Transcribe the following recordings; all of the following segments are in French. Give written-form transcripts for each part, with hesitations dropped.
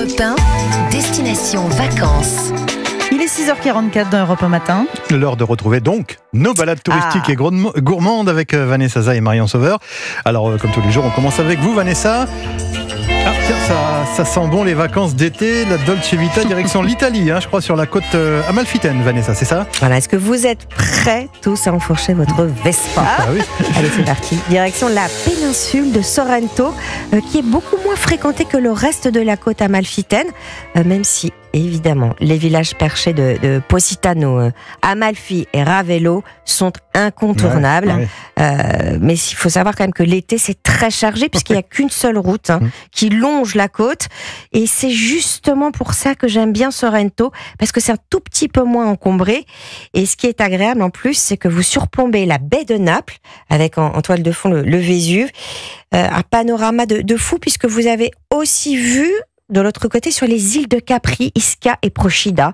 Europe 1, destination vacances. Il est 6h44 dans Europe 1 matin. L'heure de retrouver donc nos balades touristiques et gourmandes avec Vanessa Zah et Marion Sauveur. Alors, comme tous les jours, on commence avec vous, Vanessa. Ah, tiens, ça sent bon les vacances d'été, la Dolce Vita direction l'Italie, je crois, sur la côte amalfitaine, Vanessa, c'est ça? Voilà, est-ce que vous êtes prêts tous à enfourcher votre Vespa? Oui. Allez, c'est parti. Direction la péninsule de Sorrento, qui est beaucoup moins fréquentée que le reste de la côte amalfitaine, même si, évidemment, les villages perchés de Positano, Amalfi et Ravello sont incontournables. Mais il faut savoir quand même que l'été, c'est très chargé puisqu'il n'y a qu'une seule route qui longe la côte. Et c'est justement pour ça que j'aime bien Sorrento, parce que c'est un tout petit peu moins encombré. Et ce qui est agréable en plus, c'est que vous surplombez la baie de Naples, avec en toile de fond le Vésuve. Un panorama de fou, puisque vous avez aussi vu de l'autre côté sur les îles de Capri, Ischia et Procida.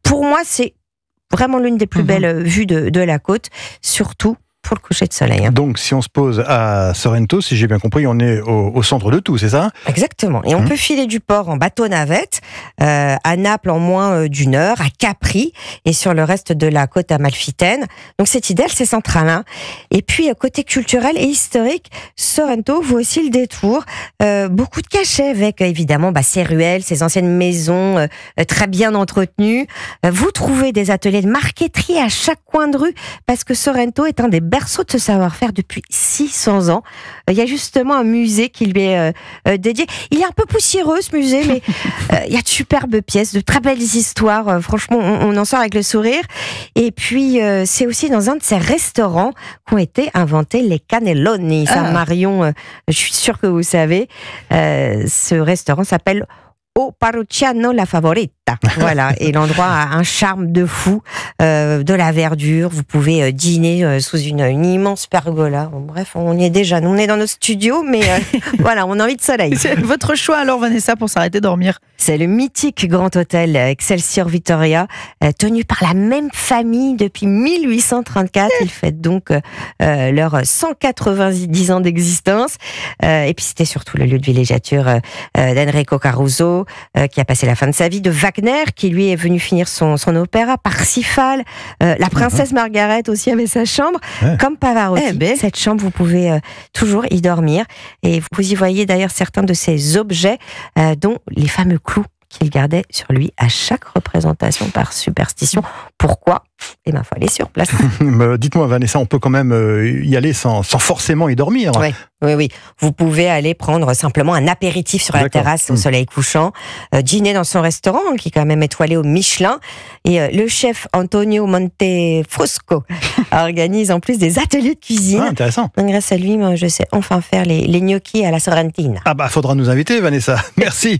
Pour moi, c'est vraiment l'une des plus belles vues de la côte, surtout pour le coucher de soleil. Donc, si on se pose à Sorrento, si j'ai bien compris, on est au centre de tout, c'est ça? Exactement. Et on peut filer du port en bateau-navette, à Naples en moins d'une heure, à Capri, et sur le reste de la côte amalfitaine. Donc, c'est idéal, c'est central. Et puis, côté culturel et historique, Sorrento vaut aussi le détour. Beaucoup de cachets avec, évidemment, ses ruelles, ces anciennes maisons très bien entretenues. Vous trouvez des ateliers de marqueterie à chaque coin de rue, parce que Sorrento est un des berceau de ce savoir-faire depuis 600 ans. Il y a justement un musée qui lui est dédié. Il est un peu poussiéreux, ce musée, mais il y a de superbes pièces, de très belles histoires. Franchement, on en sort avec le sourire. Et puis, c'est aussi dans un de ces restaurants qu'ont été inventés les cannelloni. Ça, Marion, je suis sûre que vous savez. Ce restaurant s'appelle Au Parrucciano La Favorita. Voilà, et l'endroit a un charme de fou, de la verdure. Vous pouvez dîner sous une immense pergola. Bon, bref, on y est déjà. Nous, on est dans nos studios, mais voilà, on a envie de soleil. C'est votre choix alors, Vanessa, pour s'arrêter dormir? C'est le mythique Grand Hôtel Excelsior Vittoria, tenu par la même famille depuis 1834. Ils fêtent donc leurs 190 ans d'existence. Et puis, c'était surtout le lieu de villégiature d'Enrico Caruso, qui a passé la fin de sa vie, de Wagner, qui lui est venu finir son opéra, Parsifal. La princesse Margaret aussi avait sa chambre, comme Pavarotti. Cette chambre, vous pouvez toujours y dormir. Et vous y voyez d'ailleurs certains de ces objets, dont les fameux clous qu'il gardait sur lui à chaque représentation par superstition. Pourquoi? Eh bien, il faut aller sur place. Dites-moi, Vanessa, on peut quand même y aller sans forcément y dormir. Oui. Vous pouvez aller prendre simplement un apéritif sur la terrasse au soleil couchant, dîner dans son restaurant, qui est quand même étoilé au Michelin. Et le chef Antonio Montefosco organise en plus des ateliers de cuisine. Intéressant. Donc, grâce à lui, moi, je sais enfin faire les gnocchis à la Sorrentina. Faudra nous inviter, Vanessa. Merci.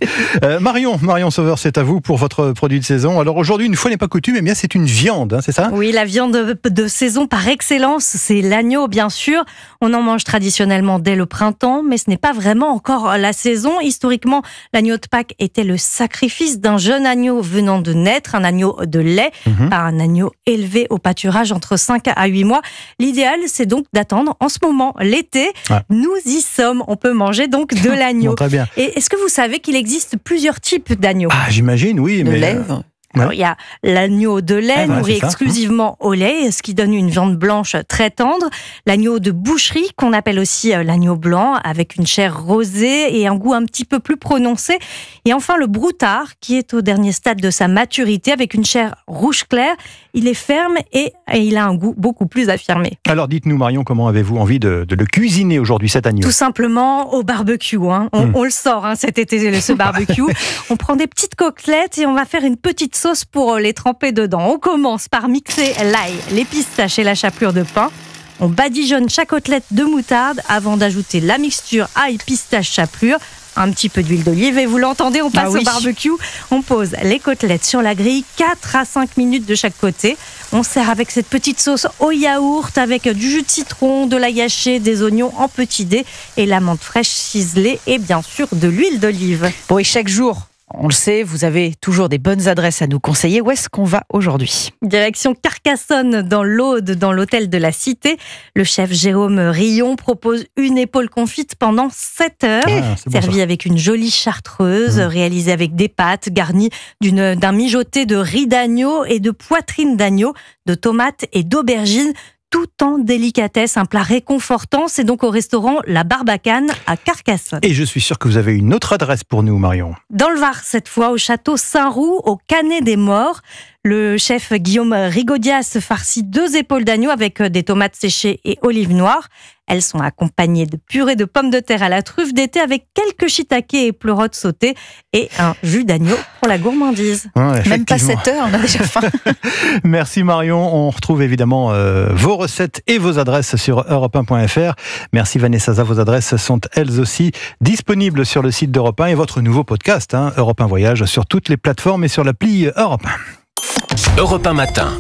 Marion Sauveur, c'est à vous pour votre produit de saison. Alors aujourd'hui, une fois n'est pas coutume, bien c'est une viande, c'est ça? Oui, la viande de saison par excellence, c'est l'agneau, bien sûr. On en mange traditionnellement dès le printemps, mais ce n'est pas vraiment encore la saison. Historiquement, l'agneau de Pâques était le sacrifice d'un jeune agneau venant de naître, un agneau de lait, par un agneau élevé au pâturage entre 5 à 8 mois. L'idéal, c'est donc d'attendre en ce moment l'été. Nous y sommes, on peut manger donc de l'agneau. Très bien. Et est-ce que vous savez qu'il existe plusieurs types d'agneaux? J'imagine, oui. De mais lait. Alors, il y a l'agneau de lait, nourri exclusivement au lait, ce qui donne une viande blanche très tendre. L'agneau de boucherie, qu'on appelle aussi l'agneau blanc, avec une chair rosée et un goût un petit peu plus prononcé. Et enfin, le broutard, qui est au dernier stade de sa maturité, avec une chair rouge clair. Il est ferme et il a un goût beaucoup plus affirmé. Alors, dites-nous, Marion, comment avez-vous envie de le cuisiner aujourd'hui, cet agneau? Tout simplement au barbecue. On le sort cet été, ce barbecue. On prend des petites côtelettes et on va faire une petite sauce pour les tremper dedans. On commence par mixer l'ail, les pistaches et la chapelure de pain. On badigeonne chaque côtelette de moutarde avant d'ajouter la mixture ail, pistache, chapelure. Un petit peu d'huile d'olive et vous l'entendez, on passe au barbecue. On pose les côtelettes sur la grille, 4 à 5 minutes de chaque côté. On sert avec cette petite sauce au yaourt avec du jus de citron, de l'ail haché, des oignons en petits dés et la menthe fraîche ciselée et bien sûr de l'huile d'olive. Bon, et chaque jour, on le sait, vous avez toujours des bonnes adresses à nous conseiller. Où est-ce qu'on va aujourd'hui ? Direction Carcassonne, dans l'Aude, dans l'hôtel de la Cité. Le chef Jérôme Rillon propose une épaule confite pendant 7 heures, c'est bon, servie ça. avec une jolie chartreuse, réalisée avec des pâtes, garnie d'un mijoté de riz d'agneau et de poitrine d'agneau, de tomates et d'aubergines. Tout en délicatesse, un plat réconfortant. C'est donc au restaurant La Barbacane à Carcassonne. Et je suis sûr que vous avez une autre adresse pour nous, Marion. Dans le Var, cette fois, au château Saint-Roux, au Canet des Morts. Le chef Guillaume Rigaudias farcit 2 épaules d'agneau avec des tomates séchées et olives noires. Elles sont accompagnées de purée de pommes de terre à la truffe d'été avec quelques shiitakes et pleurotes sautées et un jus d'agneau pour la gourmandise. Ouais, Même pas effectivement. 7 heures, on a déjà faim. Merci Marion. On retrouve évidemment vos recettes et vos adresses sur europe1.fr. Merci Vanessa. Vos adresses sont elles aussi disponibles sur le site d'Europe 1 et votre nouveau podcast, Europe 1 Voyage, sur toutes les plateformes et sur l'appli Europe 1. Europe 1 matin.